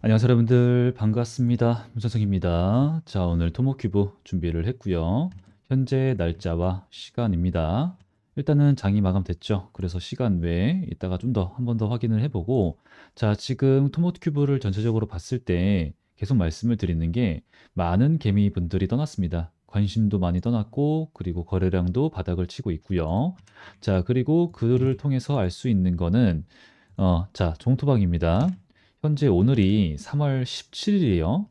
안녕하세요 여러분들 반갑습니다. 문선성입니다. 자 오늘 토목큐브 준비를 했고요. 현재 날짜와 시간입니다. 일단은 장이 마감됐죠. 그래서 시간 외에 이따가 좀 더 한 번 더 확인을 해보고 자 지금 토목큐브를 전체적으로 봤을 때 계속 말씀을 드리는 게 많은 개미분들이 떠났습니다. 관심도 많이 떠났고 그리고 거래량도 바닥을 치고 있고요. 자 그리고 그를 통해서 알 수 있는 거는 자 종토박입니다. 현재 오늘이 3월 17일이에요.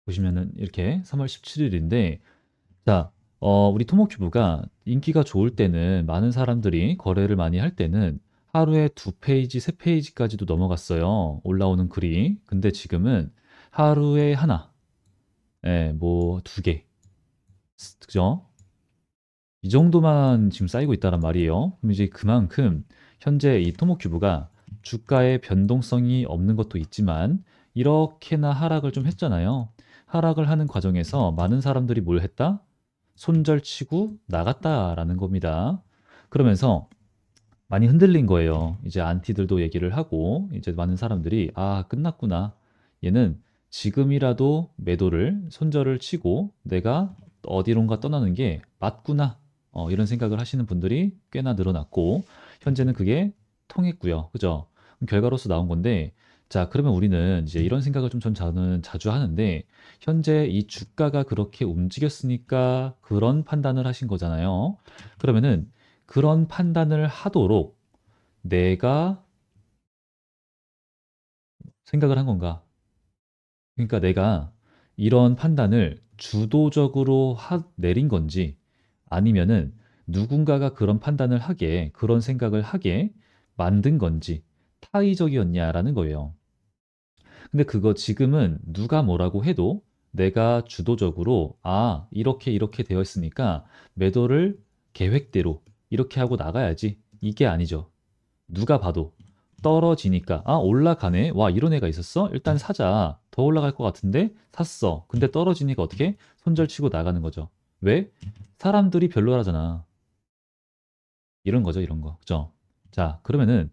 보시면은 이렇게 3월 17일인데, 자, 우리 토목큐브가 인기가 좋을 때는 많은 사람들이 거래를 많이 할 때는 하루에 2페이지, 3페이지까지도 넘어갔어요. 올라오는 글이. 근데 지금은 하루에 하나, 예, 뭐 2개, 그죠? 이 정도만 지금 쌓이고 있다란 말이에요. 그럼 이제 그만큼 현재 이 토모큐브가 주가의 변동성이 없는 것도 있지만 이렇게나 하락을 좀 했잖아요. 하락을 하는 과정에서 많은 사람들이 뭘 했다? 손절치고 나갔다라는 겁니다. 그러면서 많이 흔들린 거예요. 이제 안티들도 얘기를 하고 이제 많은 사람들이 아, 끝났구나. 얘는 지금이라도 매도를 손절을 치고 내가 어디론가 떠나는 게 맞구나. 이런 생각을 하시는 분들이 꽤나 늘어났고 현재는 그게 통했고요. 그죠? 그럼 결과로서 나온 건데 자, 그러면 우리는 이제 이런 생각을 좀 저는 자주 하는데 현재 이 주가가 그렇게 움직였으니까 그런 판단을 하신 거잖아요. 그러면은 그런 판단을 하도록 내가 생각을 한 건가? 그러니까 내가 이런 판단을 주도적으로 내린 건지 아니면은 누군가가 그런 판단을 하게, 그런 생각을 하게 만든 건지 타의적이었냐라는 거예요. 근데 그거 지금은 누가 뭐라고 해도 내가 주도적으로 아, 이렇게 이렇게 되어 있으니까 매도를 계획대로 이렇게 하고 나가야지. 이게 아니죠. 누가 봐도 떨어지니까 아 올라가네 와 이런 애가 있었어 일단 사자 더 올라갈 것 같은데 샀어 근데 떨어지니까 어떻게 손절치고 나가는 거죠. 왜? 사람들이 별로라잖아. 이런 거죠, 이런 거. 그죠? 자 그러면은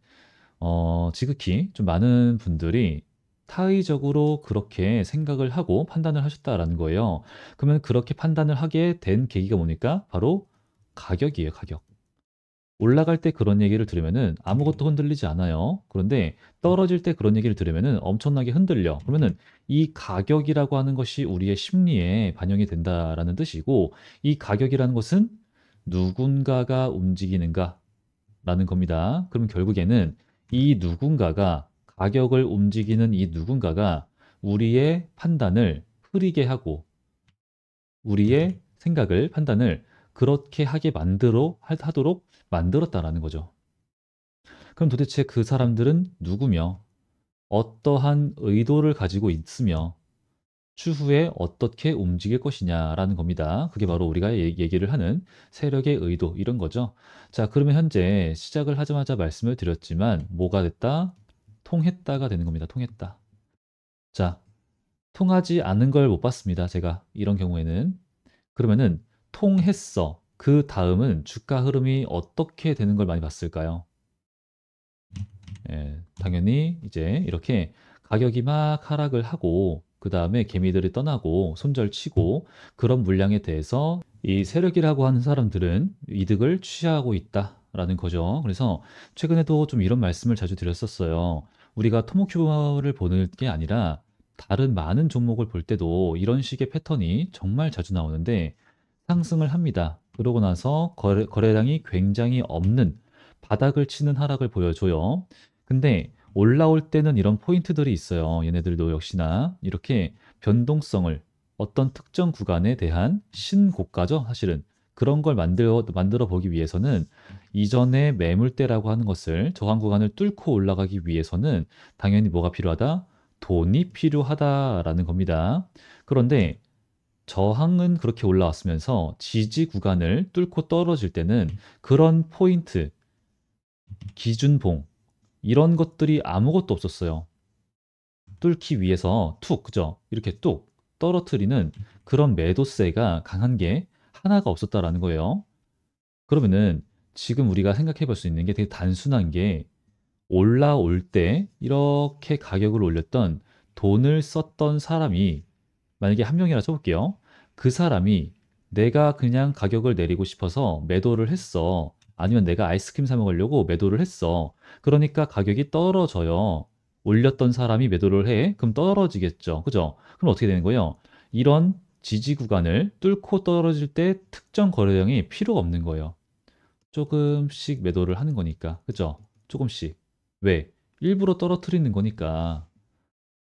지극히 좀 많은 분들이 타의적으로 그렇게 생각을 하고 판단을 하셨다라는 거예요. 그러면 그렇게 판단을 하게 된 계기가 뭡니까? 바로 가격이에요, 가격. 올라갈 때 그런 얘기를 들으면은 아무것도 흔들리지 않아요. 그런데 떨어질 때 그런 얘기를 들으면은 엄청나게 흔들려. 그러면은 이 가격이라고 하는 것이 우리의 심리에 반영이 된다라는 뜻이고, 이 가격이라는 것은 누군가가 움직이는가라는 겁니다. 그럼 결국에는 이 누군가가, 가격을 움직이는 이 누군가가 우리의 판단을 흐리게 하고 우리의 생각을, 판단을 그렇게 하게 하도록 만들었다라는 거죠. 그럼 도대체 그 사람들은 누구며, 어떠한 의도를 가지고 있으며, 추후에 어떻게 움직일 것이냐라는 겁니다. 그게 바로 우리가 얘기를 하는 세력의 의도, 이런 거죠. 자, 그러면 현재 시작을 하자마자 말씀을 드렸지만, 뭐가 됐다? 통했다가 되는 겁니다. 통했다. 자, 통하지 않은 걸 못 봤습니다. 제가 이런 경우에는. 그러면은 통했어. 그 다음은 주가 흐름이 어떻게 되는 걸 많이 봤을까요? 예, 당연히 이제 이렇게 가격이 막 하락을 하고 그 다음에 개미들이 떠나고 손절치고 그런 물량에 대해서 이 세력이라고 하는 사람들은 이득을 취하고 있다라는 거죠. 그래서 최근에도 좀 이런 말씀을 자주 드렸었어요. 우리가 토목큐브를 보는 게 아니라 다른 많은 종목을 볼 때도 이런 식의 패턴이 정말 자주 나오는데 상승을 합니다. 그러고 나서 거래량이 굉장히 없는 바닥을 치는 하락을 보여줘요. 근데 올라올 때는 이런 포인트들이 있어요. 얘네들도 역시나 이렇게 변동성을, 어떤 특정 구간에 대한 신고가죠, 사실은. 그런 걸 만들어 보기 위해서는 이전에 매물대라고 하는 것을, 저항 구간을 뚫고 올라가기 위해서는 당연히 뭐가 필요하다? 돈이 필요하다라는 겁니다. 그런데 저항은 그렇게 올라왔으면서 지지 구간을 뚫고 떨어질 때는 그런 포인트, 기준봉, 이런 것들이 아무것도 없었어요. 뚫기 위해서 툭, 그죠? 이렇게 뚝 떨어뜨리는 그런 매도세가 강한 게 하나가 없었다라는 거예요. 그러면은 지금 우리가 생각해 볼 수 있는 게 되게 단순한 게 올라올 때 이렇게 가격을 올렸던 돈을 썼던 사람이 만약에 한 명이라 쳐볼게요. 그 사람이 내가 그냥 가격을 내리고 싶어서 매도를 했어. 아니면 내가 아이스크림 사 먹으려고 매도를 했어. 그러니까 가격이 떨어져요. 올렸던 사람이 매도를 해. 그럼 떨어지겠죠. 그죠? 그럼 어떻게 되는 거예요? 이런 지지 구간을 뚫고 떨어질 때 특정 거래량이 필요가 없는 거예요. 조금씩 매도를 하는 거니까. 그죠? 조금씩. 왜? 일부러 떨어뜨리는 거니까.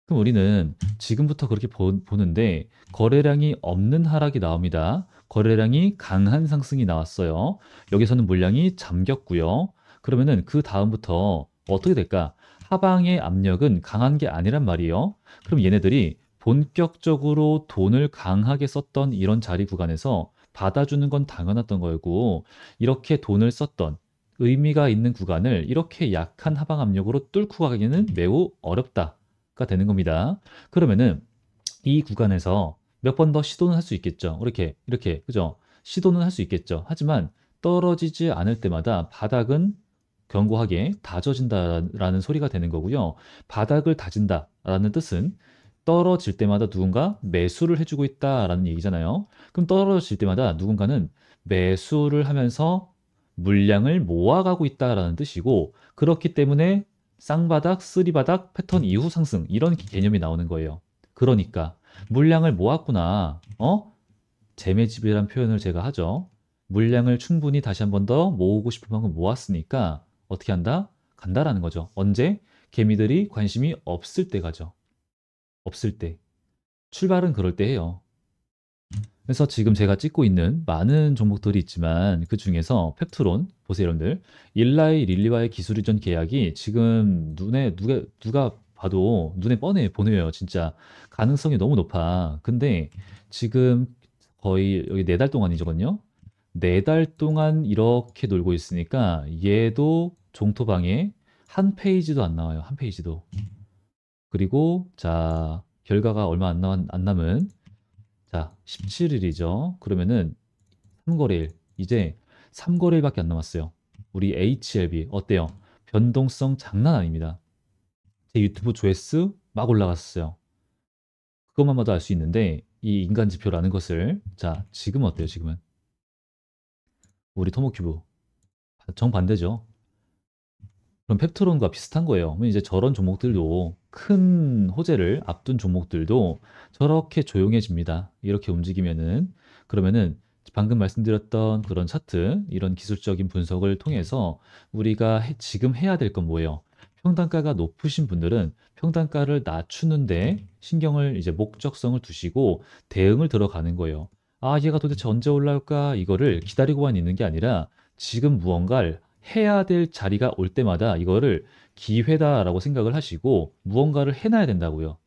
그럼 우리는 지금부터 그렇게 보는데 거래량이 없는 하락이 나옵니다. 거래량이 강한 상승이 나왔어요. 여기서는 물량이 잠겼고요. 그러면은 그 다음부터 어떻게 될까? 하방의 압력은 강한 게 아니란 말이에요. 그럼 얘네들이 본격적으로 돈을 강하게 썼던 이런 자리 구간에서 받아주는 건 당연했던 거고, 이렇게 돈을 썼던 의미가 있는 구간을 이렇게 약한 하방 압력으로 뚫고 가기는 매우 어렵다가 되는 겁니다. 그러면은 이 구간에서 몇 번 더 시도는 할 수 있겠죠. 이렇게, 그죠? 시도는 할 수 있겠죠. 하지만 떨어지지 않을 때마다 바닥은 견고하게 다져진다라는 소리가 되는 거고요. 바닥을 다진다라는 뜻은 떨어질 때마다 누군가 매수를 해주고 있다라는 얘기잖아요. 그럼 떨어질 때마다 누군가는 매수를 하면서 물량을 모아가고 있다라는 뜻이고, 그렇기 때문에 쌍바닥, 쓰리바닥, 패턴 이후 상승 이런 개념이 나오는 거예요. 그러니까 물량을 모았구나. 재매집이라는 표현을 제가 하죠. 물량을 충분히 다시 한 번 더 모으고 싶은 만큼 모았으니까 어떻게 한다? 간다라는 거죠. 언제? 개미들이 관심이 없을 때 가죠. 없을 때. 출발은 그럴 때 해요. 그래서 지금 제가 찍고 있는 많은 종목들이 있지만 그 중에서 펩트론 보세요 여러분들. 일라이 릴리와의 기술 이전 계약이 지금 눈에 누가 봐도 눈에 뻔해 보여요. 진짜 가능성이 너무 높아. 근데 지금 거의 여기 4달 동안이거든요. 4달 동안 이렇게 놀고 있으니까 얘도 종토방에 한 페이지도 안 나와요. 한 페이지도. 그리고 자 결과가 얼마 안 남은 자 17일이죠. 그러면은 3거래일 이제 3거래일밖에 안 남았어요. 우리 HLB 어때요? 변동성 장난 아닙니다. 제 유튜브 조회수 막 올라갔어요. 그것만 봐도 알 수 있는데 이 인간 지표라는 것을 자 지금 어때요? 지금은 우리 토모큐브 정반대죠. 그럼 펩트론과 비슷한 거예요. 그럼 이제 저런 종목들도 큰 호재를 앞둔 종목들도 저렇게 조용해집니다. 이렇게 움직이면은 그러면은 방금 말씀드렸던 그런 차트 이런 기술적인 분석을 통해서 우리가 지금 해야 될 건 뭐예요? 평단가가 높으신 분들은 평단가를 낮추는데 신경을 이제 목적성을 두시고 대응을 들어가는 거예요. 아, 얘가 도대체 언제 올라올까? 이거를 기다리고만 있는 게 아니라 지금 무언가를 해야 될 자리가 올 때마다 이거를 기회다라고 생각을 하시고 무언가를 해놔야 된다고요.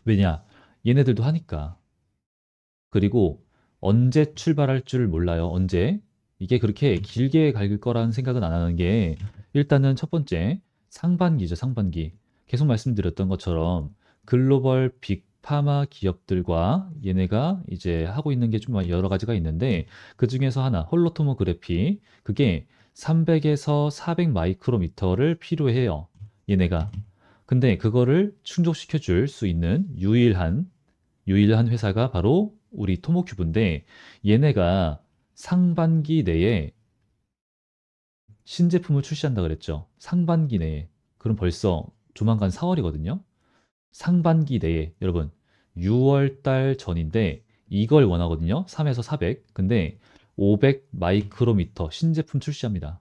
왜냐? 얘네들도 하니까. 그리고 언제 출발할 줄 몰라요. 언제? 이게 그렇게 길게 갈 거라는 생각은 안 하는 게 일단은 첫 번째 상반기죠. 상반기. 계속 말씀드렸던 것처럼 글로벌 빅파마 기업들과 얘네가 이제 하고 있는 게 좀 여러 가지가 있는데 그 중에서 하나 홀로토모그래피 그게 300에서 400 마이크로미터를 필요해요. 얘네가. 근데 그거를 충족시켜 줄 수 있는 유일한 회사가 바로 우리 토모큐브인데 얘네가 상반기 내에 신제품을 출시한다 그랬죠. 상반기 내에. 그럼 벌써 조만간 4월이거든요. 상반기 내에 여러분 6월 달 전인데 이걸 원하거든요. 3에서 400. 근데 500 마이크로미터 신제품 출시합니다.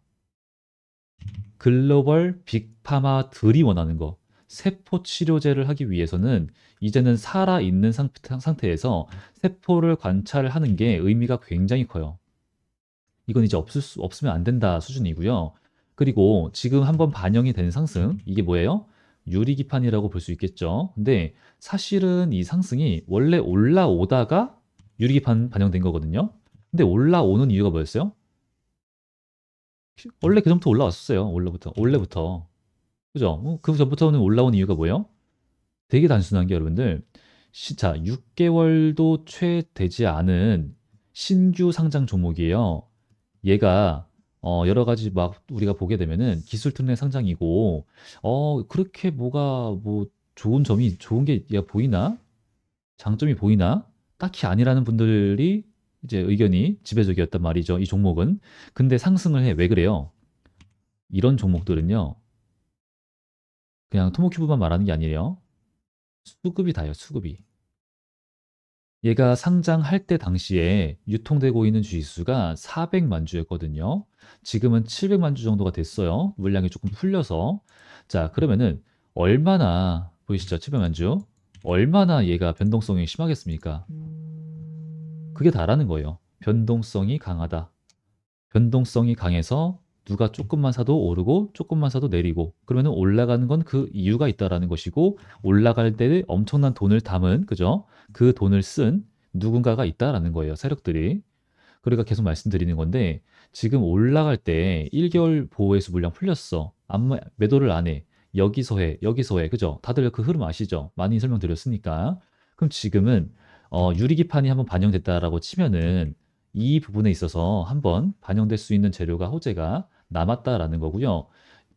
글로벌 빅파마들이 원하는 거. 세포 치료제를 하기 위해서는 이제는 살아있는 상태에서 세포를 관찰하는 게 의미가 굉장히 커요. 이건 이제 없으면 안 된다 수준이고요. 그리고 지금 한번 반영이 된 상승, 이게 뭐예요? 유리기판이라고 볼 수 있겠죠. 근데 사실은 이 상승이 원래 올라오다가 유리기판 반영된 거거든요. 근데 올라오는 이유가 뭐였어요? 원래 그 전부터 올라왔었어요. 원래부터. 그죠? 그 전부터는 올라온 이유가 뭐예요? 되게 단순한 게 여러분들, 자, 6개월도 채 되지 않은 신규 상장 종목이에요. 얘가 여러 가지 막 우리가 보게 되면은 기술 특례 상장이고 그렇게 뭐가 뭐 좋은 게 얘가 보이나? 장점이 보이나? 딱히 아니라는 분들이 이제 의견이 지배적이었단 말이죠. 이 종목은. 근데 상승을 해. 왜 그래요? 이런 종목들은요. 그냥 토모큐브만 말하는 게 아니에요. 수급이 다예요. 수급이. 얘가 상장할 때 당시에 유통되고 있는 주식수가 400만 주였거든요. 지금은 700만 주 정도가 됐어요. 물량이 조금 풀려서. 자, 그러면은 얼마나 보이시죠? 700만 주. 얼마나 얘가 변동성이 심하겠습니까? 그게 다라는 거예요. 변동성이 강하다. 변동성이 강해서 누가 조금만 사도 오르고 조금만 사도 내리고 그러면은 올라가는 건 그 이유가 있다라는 것이고 올라갈 때 엄청난 돈을 담은 그죠? 그 돈을 쓴 누군가가 있다라는 거예요. 세력들이. 그러니까 계속 말씀드리는 건데 지금 올라갈 때 1개월 보호해수 물량 풀렸어. 매도를 안 해. 여기서 해. 여기서 해. 그죠? 다들 그 흐름 아시죠? 많이 설명드렸으니까. 그럼 지금은 유리기판이 한번 반영됐다라고 치면은 이 부분에 있어서 한번 반영될 수 있는 재료가 호재가 남았다라는 거고요.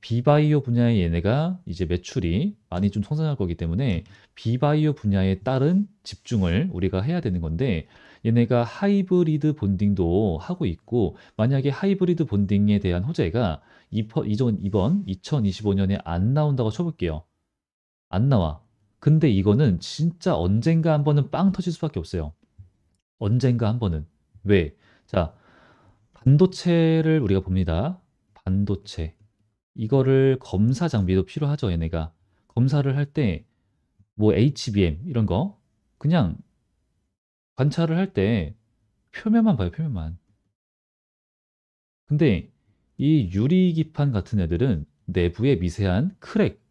비바이오 분야의 얘네가 이제 매출이 많이 좀 성장할 거기 때문에 비바이오 분야에 따른 집중을 우리가 해야 되는 건데 얘네가 하이브리드 본딩도 하고 있고 만약에 하이브리드 본딩에 대한 호재가 이번 2025년에 안 나온다고 쳐볼게요. 안 나와. 근데 이거는 진짜 언젠가 한 번은 빵 터질 수밖에 없어요. 언젠가 한 번은. 왜? 자, 반도체를 우리가 봅니다. 반도체. 이거를 검사 장비도 필요하죠, 얘네가. 검사를 할 때, 뭐 HBM 이런 거, 그냥 관찰을 할 때 표면만 봐요, 표면만. 근데 이 유리기판 같은 애들은 내부에 미세한 크랙,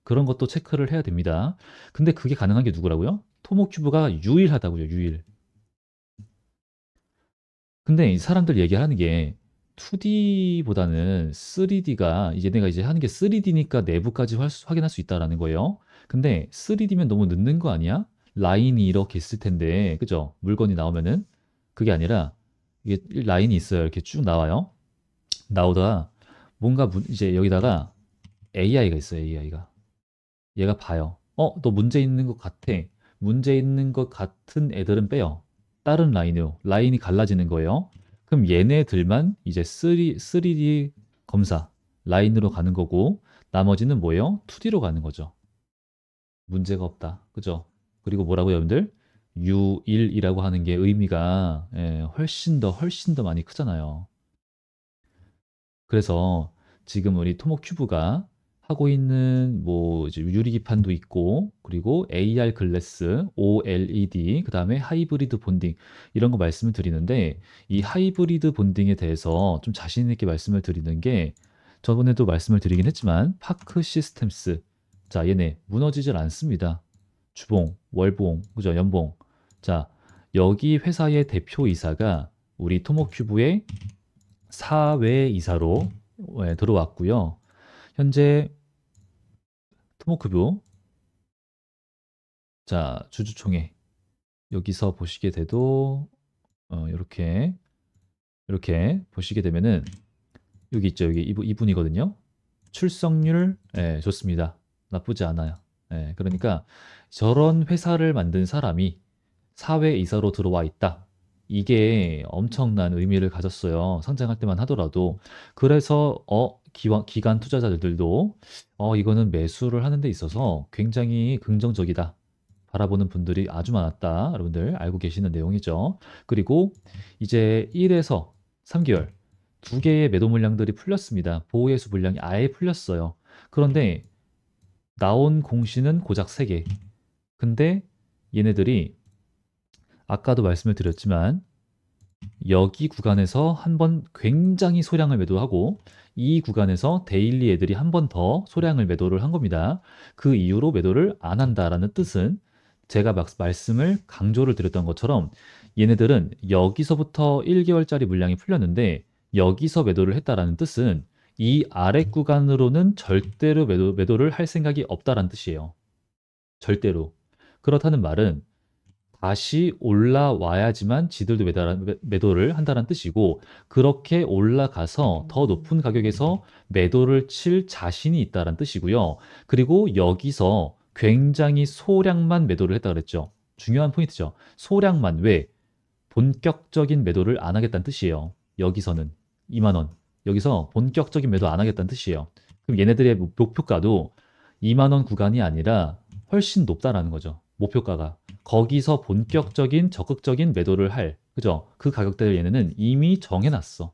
그런 것도 체크를 해야 됩니다. 근데 그게 가능한 게 누구라고요? 토모큐브가 유일하다고요, 유일. 근데 이 사람들 얘기하는 게 2D보다는 3D가 이제 내가 이제 하는 게 3D니까 내부까지 확인할 수 있다라는 거예요. 근데 3D면 너무 늦는 거 아니야? 라인이 이렇게 있을 텐데, 그죠? 물건이 나오면은 그게 아니라 이게 라인이 있어요. 이렇게 쭉 나와요. 나오다가 뭔가 이제 여기다가 AI가 있어요. AI가. 얘가 봐요. 너 문제 있는 것 같아. 문제 있는 것 같은 애들은 빼요. 다른 라인으로. 라인이 갈라지는 거예요. 그럼 얘네들만 이제 3D 검사 라인으로 가는 거고 나머지는 뭐예요? 2D로 가는 거죠. 문제가 없다. 그죠? 그리고 뭐라고요, 여러분들? U1이라고 하는 게 의미가 훨씬 더 많이 크잖아요. 그래서 지금 우리 토모큐브가 하고 있는 뭐 이제 유리기판도 있고 그리고 AR 글래스, OLED, 그다음에 하이브리드 본딩 이런 거 말씀을 드리는데 이 하이브리드 본딩에 대해서 좀 자신 있게 말씀을 드리는 게 저번에도 말씀을 드리긴 했지만 파크 시스템스 자 얘네 무너지질 않습니다. 주봉, 월봉, 그죠? 연봉. 자 여기 회사의 대표이사가 우리 토모큐브의 사외이사로 들어왔고요. 현재 토모큐브 자 주주총회 여기서 보시게 돼도 이렇게 보시게 되면은 여기 있죠. 여기 이분이거든요. 출석률 좋습니다. 나쁘지 않아요. 그러니까 저런 회사를 만든 사람이 사회이사로 들어와 있다. 이게 엄청난 의미를 가졌어요. 상장할 때만 하더라도. 그래서 기관 투자자들도 이거는 매수를 하는 데 있어서 굉장히 긍정적이다. 바라보는 분들이 아주 많았다. 여러분들 알고 계시는 내용이죠. 그리고 이제 1에서 3개월 두 개의 매도 물량들이 풀렸습니다. 보호예수 물량이 아예 풀렸어요. 그런데 나온 공시는 고작 3개. 근데 얘네들이 아까도 말씀을 드렸지만 여기 구간에서 한 번 굉장히 소량을 매도하고 이 구간에서 데일리 애들이 한 번 더 소량을 매도를 한 겁니다. 그 이후로 매도를 안 한다라는 뜻은 제가 말씀을 강조를 드렸던 것처럼 얘네들은 여기서부터 1개월짜리 물량이 풀렸는데 여기서 매도를 했다라는 뜻은 이 아래 구간으로는 절대로 매도를 할 생각이 없다라는 뜻이에요. 절대로. 그렇다는 말은 다시 올라와야지만 지들도 매도를 한다는 뜻이고 그렇게 올라가서 더 높은 가격에서 매도를 칠 자신이 있다는 뜻이고요. 그리고 여기서 굉장히 소량만 매도를 했다 그랬죠. 중요한 포인트죠. 소량만. 왜? 본격적인 매도를 안 하겠다는 뜻이에요. 여기서는 2만 원. 여기서 본격적인 매도 안 하겠다는 뜻이에요. 그럼 얘네들의 목표가도 2만 원 구간이 아니라 훨씬 높다라는 거죠. 목표가가. 거기서 본격적인 적극적인 매도를 할. 그죠? 그 가격대를 얘네는 이미 정해놨어.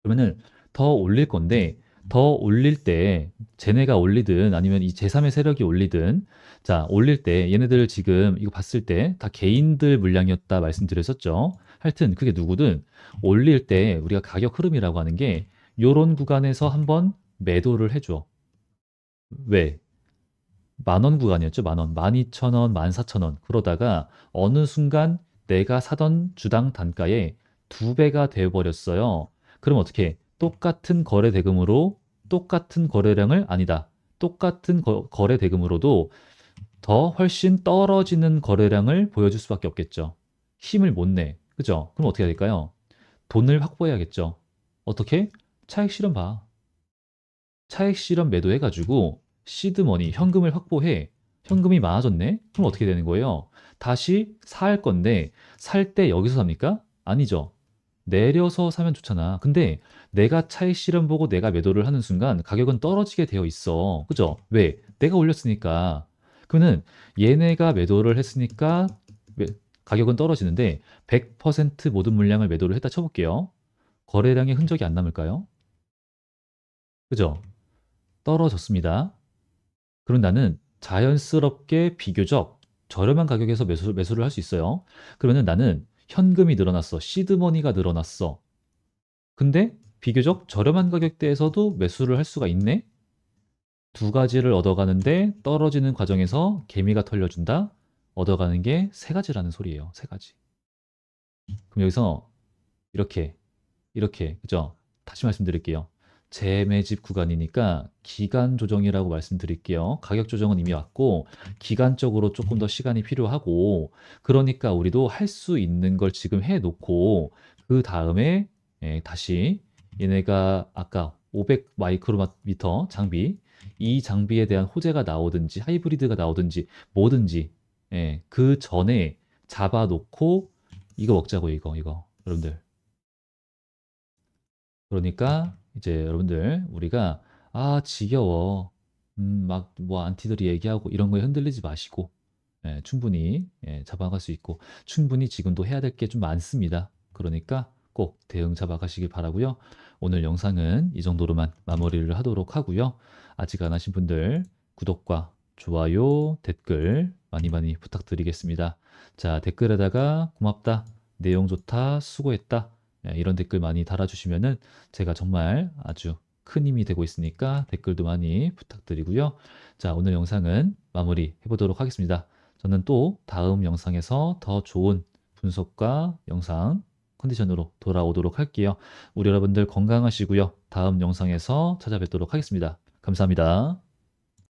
그러면은 더 올릴 건데 더 올릴 때 쟤네가 올리든 아니면 이 제3의 세력이 올리든 자 올릴 때 얘네들 지금 이거 봤을 때 다 개인들 물량이었다 말씀드렸었죠. 하여튼 그게 누구든 올릴 때 우리가 가격 흐름이라고 하는 게 요런 구간에서 한번 매도를 해줘. 왜? 만 원 구간이었죠. 만 원, 12,000원, 14,000원. 그러다가 어느 순간 내가 사던 주당 단가의 두 배가 되어버렸어요. 그럼 어떻게 해? 똑같은 거래 대금으로 똑같은 거래량을 아니다. 똑같은 거래 대금으로도 더 훨씬 떨어지는 거래량을 보여줄 수밖에 없겠죠. 힘을 못 내. 그죠? 그럼 어떻게 해야 될까요? 돈을 확보해야겠죠. 어떻게? 차익 실현 봐. 차익 실현 매도해가지고 시드머니, 현금을 확보해. 현금이 많아졌네? 그럼 어떻게 되는 거예요? 다시 살 건데, 살 때 여기서 삽니까? 아니죠. 내려서 사면 좋잖아. 근데 내가 차익 실현 보고 내가 매도를 하는 순간 가격은 떨어지게 되어 있어. 그죠? 왜? 내가 올렸으니까. 그러면 얘네가 매도를 했으니까 매- 가격은 떨어지는데 100% 모든 물량을 매도를 했다 쳐볼게요. 거래량의 흔적이 안 남을까요? 그죠? 떨어졌습니다. 그럼 나는 자연스럽게 비교적 저렴한 가격에서 매수를 할 수 있어요. 그러면 나는 현금이 늘어났어. 시드머니가 늘어났어. 근데 비교적 저렴한 가격대에서도 매수를 할 수가 있네? 두 가지를 얻어가는데 떨어지는 과정에서 개미가 털려준다? 얻어가는 게 세 가지라는 소리예요. 세 가지. 그럼 여기서 이렇게, 이렇게, 그죠? 다시 말씀드릴게요. 재매집 구간이니까 기간 조정이라고 말씀드릴게요. 가격 조정은 이미 왔고 기간적으로 조금 더 시간이 필요하고 그러니까 우리도 할 수 있는 걸 지금 해놓고 그 다음에 다시 얘네가 아까 500 마이크로미터 장비 이 장비에 대한 호재가 나오든지 하이브리드가 나오든지 뭐든지 그 전에 잡아놓고 이거 먹자고 이거 여러분들. 그러니까 이제 여러분들 우리가 지겨워 막 뭐 안티들이 얘기하고 이런 거에 흔들리지 마시고 충분히 잡아갈 수 있고 충분히 지금도 해야 될 게 좀 많습니다. 그러니까 꼭 대응 잡아가시길 바라고요. 오늘 영상은 이 정도로만 마무리를 하도록 하고요. 아직 안 하신 분들 구독과 좋아요, 댓글 많이 많이 부탁드리겠습니다. 자, 댓글에다가 고맙다, 내용 좋다, 수고했다 이런 댓글 많이 달아주시면은 제가 정말 아주 큰 힘이 되고 있으니까 댓글도 많이 부탁드리고요. 자, 오늘 영상은 마무리 해보도록 하겠습니다. 저는 또 다음 영상에서 더 좋은 분석과 영상 컨디션으로 돌아오도록 할게요. 우리 여러분들 건강하시고요. 다음 영상에서 찾아뵙도록 하겠습니다. 감사합니다.